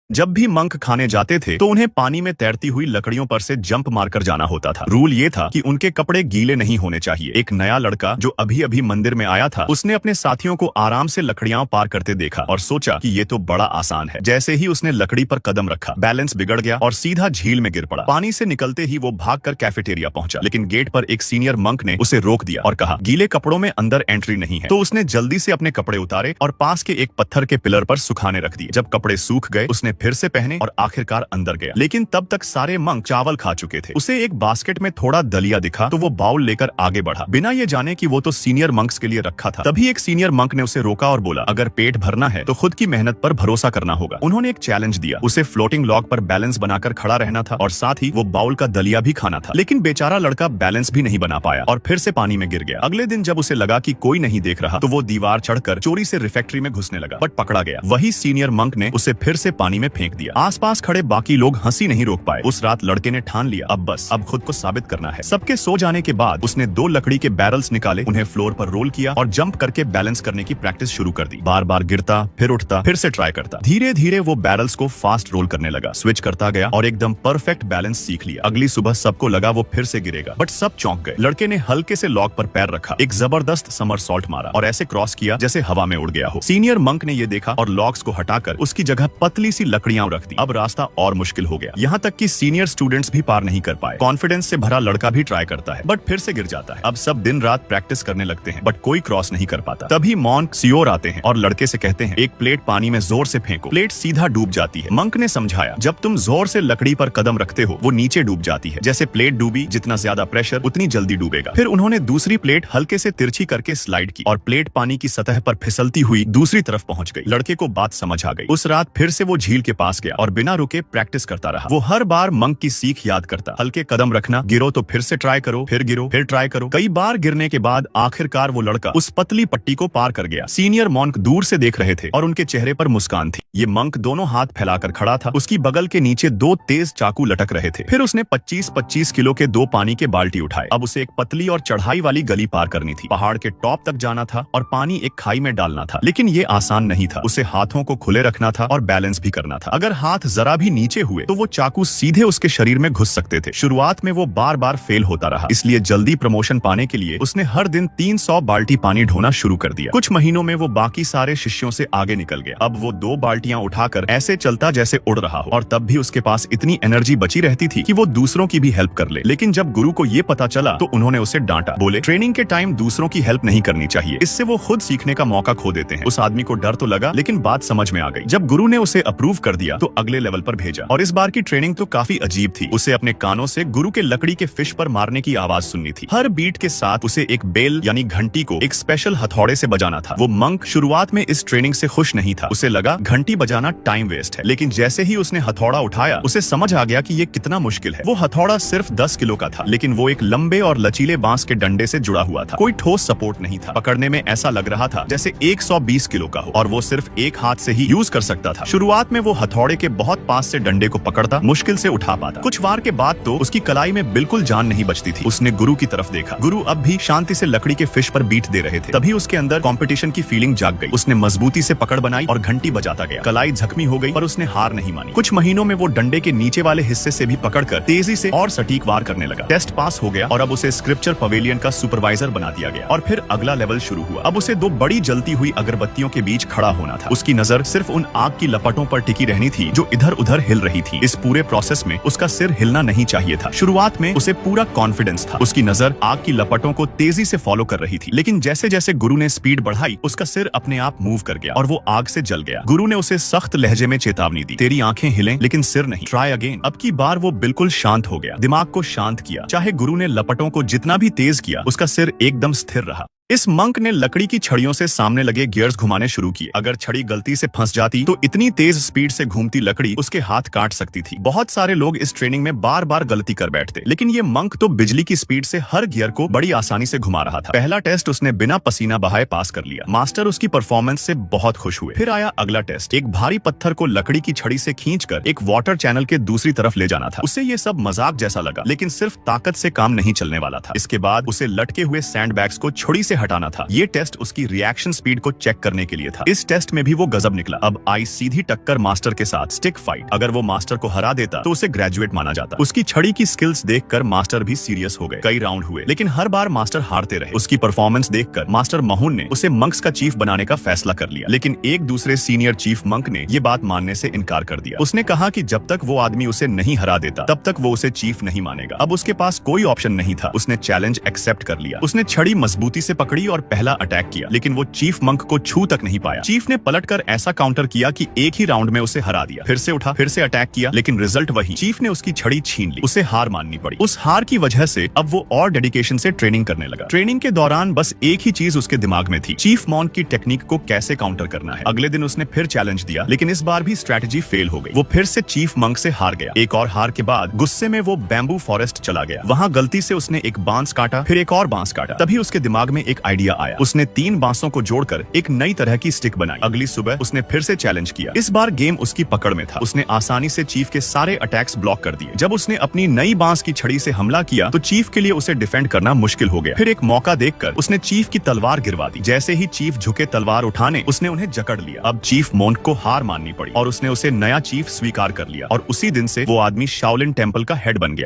जब भी मंक खाने जाते थे तो उन्हें पानी में तैरती हुई लकड़ियों पर से जंप मारकर जाना होता था। रूल ये था कि उनके कपड़े गीले नहीं होने चाहिए। एक नया लड़का जो अभी अभी मंदिर में आया था, उसने अपने साथियों को आराम से लकड़ियां पार करते देखा और सोचा कि ये तो बड़ा आसान है। जैसे ही उसने लकड़ी पर कदम रखा, बैलेंस बिगड़ गया और सीधा झील में गिर पड़ा। पानी से निकलते ही वो भागकर कैफेटेरिया पहुंचा, लेकिन गेट पर एक सीनियर मंक ने उसे रोक दिया और कहा, गीले कपड़ों में अंदर एंट्री नहीं है। तो उसने जल्दी से अपने कपड़े उतारे और पास के एक पत्थर के पिलर पर सुखाने रख दिए। जब कपड़े सूख गए, उसने फिर से पहने और आखिरकार अंदर गया। लेकिन तब तक सारे मंक चावल खा चुके थे। उसे एक बास्केट में थोड़ा दलिया दिखा तो वो बाउल लेकर आगे बढ़ा, बिना ये जाने कि वो तो सीनियर मंक्स के लिए रखा था। तभी एक सीनियर मंक ने उसे रोका और बोला, अगर पेट भरना है तो खुद की मेहनत पर भरोसा करना होगा। उन्होंने एक चैलेंज दिया, उसे फ्लोटिंग लॉग पर बैलेंस बनाकर खड़ा रहना था और साथ ही वो बाउल का दलिया भी खाना था। लेकिन बेचारा लड़का बैलेंस भी नहीं बना पाया और फिर से पानी में गिर गया। अगले दिन जब उसे लगा कि कोई नहीं देख रहा, तो वो दीवार चढ़कर चोरी से रिफेक्ट्री में घुसने लगा, बट पकड़ा गया। वही सीनियर मंक ने उसे फिर से पानी में फेंक दिया। आसपास खड़े बाकी लोग हंसी नहीं रोक पाए। उस रात लड़के ने ठान लिया, अब खुद को साबित करना है। सबके सो जाने के बाद उसने 2 लकड़ी के बैरल्स निकाले, उन्हें फ्लोर पर रोल किया और जंप करके बैलेंस करने की प्रैक्टिस शुरू कर दी। बार बार गिरता, फिर उठता, फिर से ट्राई करता। धीरे धीरे वो बैरल्स को फास्ट रोल करने लगा, स्विच करता गया और एकदम परफेक्ट बैलेंस सीख लिया। अगली सुबह सबको लगा वो फिर से गिरेगा, बट सब चौंक गए। लड़के ने हल्के से लॉक पर पैर रखा, एक जबरदस्त समरसॉल्ट मारा और ऐसे क्रॉस किया जैसे हवा में उड़ गया हो। सीनियर मंक ने ये देखा और लॉक्स को हटाकर उसकी जगह पतली सी लकड़ियां रख दी। अब रास्ता और मुश्किल हो गया, यहाँ तक कि सीनियर स्टूडेंट्स भी पार नहीं कर पाए। कॉन्फिडेंस से भरा लड़का भी ट्राई करता है, बट फिर से गिर जाता है। अब सब दिन रात प्रैक्टिस करने लगते हैं, बट कोई क्रॉस नहीं कर पाता। तभी मॉन्क सियोर आते हैं और लड़के से कहते हैं, एक प्लेट पानी में जोर से फेंको। प्लेट सीधा डूब जाती है। मंक ने समझाया, जब तुम जोर से लकड़ी पर कदम रखते हो, वो नीचे डूब जाती है। जैसे प्लेट डूबी, जितना ज्यादा प्रेशर उतनी जल्दी डूबेगा। फिर उन्होंने दूसरी प्लेट हल्के से तिरछी करके स्लाइड की और प्लेट पानी की सतह पर फिसलती हुई दूसरी तरफ पहुंच गई। लड़के को बात समझ आ गई। उस रात फिर से वो झील के पास गया और बिना रुके प्रैक्टिस करता रहा। वो हर बार मंक की सीख याद करता, हल्के कदम रखना, गिरो तो फिर से ट्राई करो, फिर गिरो, फिर ट्राई करो। कई बार गिरने के बाद आखिरकार वो लड़का उस पतली पट्टी को पार कर गया। सीनियर मंक दूर से देख रहे थे और उनके चेहरे पर मुस्कान थी। ये मंक दोनों हाथ फैलाकर खड़ा था, उसकी बगल के नीचे 2 तेज चाकू लटक रहे थे। फिर उसने 25-25 किलो के 2 पानी के बाल्टी उठाए। अब उसे एक पतली और चढ़ाई वाली गली पार करनी थी। पहाड़ के टॉप तक जाना था और पानी एक खाई में डालना था। लेकिन ये आसान नहीं था। उसे हाथों को खुले रखना था और बैलेंस भी करना था। अगर हाथ जरा भी नीचे हुए तो वो चाकू सीधे उसके शरीर में घुस सकते थे। शुरुआत में वो बार बार फेल होता रहा, इसलिए जल्दी प्रमोशन पाने के लिए उसने हर दिन 300 बाल्टी पानी ढोना शुरू कर दिया। कुछ महीनों में वो बाकी सारे शिष्यों से आगे निकल गया। अब वो 2 बाल्टियां उठाकर ऐसे चलता जैसे उड़ रहा हो और तब भी उसके पास इतनी एनर्जी बची रहती थी कि वो दूसरों की भी हेल्प कर ले। लेकिन जब गुरु को ये पता चला तो उन्होंने उसे डांटा। बोले, ट्रेनिंग के टाइम दूसरों की हेल्प नहीं करनी चाहिए, इससे वो खुद सीखने का मौका खो देते हैं। उस आदमी को डर तो लगा, लेकिन बात समझ में आ गई। जब गुरु ने उसे अप्रूव कर दिया तो अगले लेवल पर भेजा। और इस बार की ट्रेनिंग तो काफी अजीब थी। उसे अपने कानों से गुरु के लकड़ी के फिश पर मारने की आवाज सुननी थी। हर बीट के साथ उसे एक बेल यानी घंटी को एक स्पेशल हथौड़े से बजाना था। वो मंक शुरुआत में इस ट्रेनिंग से खुश नहीं था। उसे लगा घंटी बजाना टाइम वेस्ट है। लेकिन जैसे ही उसने हथौड़ा उठाया, उसे समझ आ गया कि ये कितना मुश्किल है। वो हथौड़ा सिर्फ 10 किलो का था, लेकिन वो एक लंबे और लचीले बांस के डंडे से जुड़ा हुआ था। कोई ठोस सपोर्ट नहीं था। पकड़ने में ऐसा लग रहा था जैसे 120 किलो का हो और वो सिर्फ एक हाथ से ही यूज कर सकता था। शुरुआत में वो हथौड़े के बहुत पास से डंडे को पकड़ता, मुश्किल से उठा पाता। कुछ वार के बाद तो उसकी कलाई में बिल्कुल जान नहीं बचती थी। उसने गुरु की तरफ देखा। गुरु अब भी शांति से लकड़ी के फिश पर बीट दे रहे थे। तभी उसके अंदर कंपटीशन की फीलिंग जाग गई। उसने मजबूती से पकड़ बनाई और घंटी बजाता गया। कलाई जख्मी हो गई पर उसने हार नहीं मानी। कुछ महीनों में वो डंडे के नीचे वाले हिस्से से भी पकड़कर तेजी से और सटीक वार करने लगा। टेस्ट पास हो गया और अब उसे स्क्रिप्चर पवेलियन का सुपरवाइजर बना दिया गया। और फिर अगला लेवल शुरू हुआ। अब उसे 2 बड़ी जलती हुई अगरबत्तियों के बीच खड़ा होना था। उसकी नजर सिर्फ उन आग की लपटों पर टिकी रहनी थी जो इधर उधर हिल रही थी। इस पूरे प्रोसेस में उसका सिर हिलना नहीं चाहिए था। शुरुआत में उसे पूरा कॉन्फिडेंस था। उसकी नजर आग की लपटों को तेजी से फॉलो कर रही थी। लेकिन जैसे जैसे गुरु ने स्पीड बढ़ाई, उसका सिर अपने आप मूव कर गया और वो आग से जल गया। गुरु ने उसे सख्त लहजे में चेतावनी दी, तेरी आंखें हिलें लेकिन सिर नहीं, ट्राई अगेन। अब की बार वो बिल्कुल शांत हो गया, दिमाग को शांत किया। चाहे गुरु ने लपटों को जितना भी तेज किया, उसका सिर एकदम स्थिर रहा। इस मंक ने लकड़ी की छड़ियों से सामने लगे गियर्स घुमाने शुरू किए। अगर छड़ी गलती से फंस जाती तो इतनी तेज स्पीड से घूमती लकड़ी उसके हाथ काट सकती थी। बहुत सारे लोग इस ट्रेनिंग में बार बार गलती कर बैठते, लेकिन ये मंक तो बिजली की स्पीड से हर गियर को बड़ी आसानी से घुमा रहा था। पहला टेस्ट उसने बिना पसीना बहाए पास कर लिया। मास्टर उसकी परफॉर्मेंस से बहुत खुश हुए। फिर आया अगला टेस्ट। एक भारी पत्थर को लकड़ी की छड़ी से खींचकर एक वाटर चैनल के दूसरी तरफ ले जाना था। उसे ये सब मजाक जैसा लगा, लेकिन सिर्फ ताकत से काम नहीं चलने वाला था। इसके बाद उसे लटके हुए सैंड बैग्स को छुरी से हटाना था। ये टेस्ट उसकी रिएक्शन स्पीड को चेक करने के लिए था। इस टेस्ट में भी वो गजब निकला। अब आई सीधी टक्कर मास्टर के साथ, स्टिक फाइट। अगर वो मास्टर को हरा देता तो उसे ग्रेजुएट माना जाता। उसकी छड़ी की स्किल्स देखकर मास्टर भी सीरियस हो गए। कई राउंड हुए लेकिन हर बार मास्टर हारते रहे। उसकी परफॉर्मेंस देखकर मास्टर महून ने उसे मंक्स का चीफ बनाने का फैसला कर लिया, लेकिन एक दूसरे सीनियर चीफ मंक ने ये बात मानने से इनकार कर दिया। उसने कहा कि जब तक वो आदमी उसे नहीं हरा देता तब तक वो उसे चीफ नहीं मानेगा। अब उसके पास कोई ऑप्शन नहीं था। उसने चैलेंज एक्सेप्ट कर लिया। उसने छड़ी मजबूती से पकड़ी और पहला अटैक किया, लेकिन वो चीफ मंक को छू तक नहीं पाया। चीफ ने पलटकर ऐसा काउंटर किया कि एक ही राउंड में उसे हरा दिया। फिर से उठा, फिर से अटैक किया, लेकिन रिजल्ट वही। चीफ ने उसकी छड़ी छीन ली। उसे हार माननी पड़ी। उस हार की वजह से अब वो और डेडिकेशन से ट्रेनिंग करने लगा। ट्रेनिंग के दौरान बस एक ही चीज उसके दिमाग में थी, चीफ मॉन्क की टेक्निक को कैसे काउंटर करना है। अगले दिन उसने फिर चैलेंज दिया, लेकिन इस बार भी स्ट्रेटजी फेल हो गई। वो फिर से चीफ मंक से हार गया। एक और हार के बाद गुस्से में वो बैम्बू फॉरेस्ट चला गया। वहां गलती से उसने एक बांस काटा, फिर एक और बांस काटा। तभी उसके दिमाग में एक आइडिया आया। उसने 3 बांसों को जोड़कर एक नई तरह की स्टिक बनाई। अगली सुबह उसने फिर से चैलेंज किया। इस बार गेम उसकी पकड़ में था। उसने आसानी से चीफ के सारे अटैक्स ब्लॉक कर दिए। जब उसने अपनी नई बांस की छड़ी से हमला किया तो चीफ के लिए उसे डिफेंड करना मुश्किल हो गया। फिर एक मौका देखकर उसने चीफ की तलवार गिरवा दी। जैसे ही चीफ झुके तलवार उठाने, उसने उन्हें जकड़ लिया। अब चीफ मोन्क को हार माननी पड़ी और उसने उसे नया चीफ स्वीकार कर लिया और उसी दिन से वो आदमी शाओलिन टेम्पल का हेड बन गया।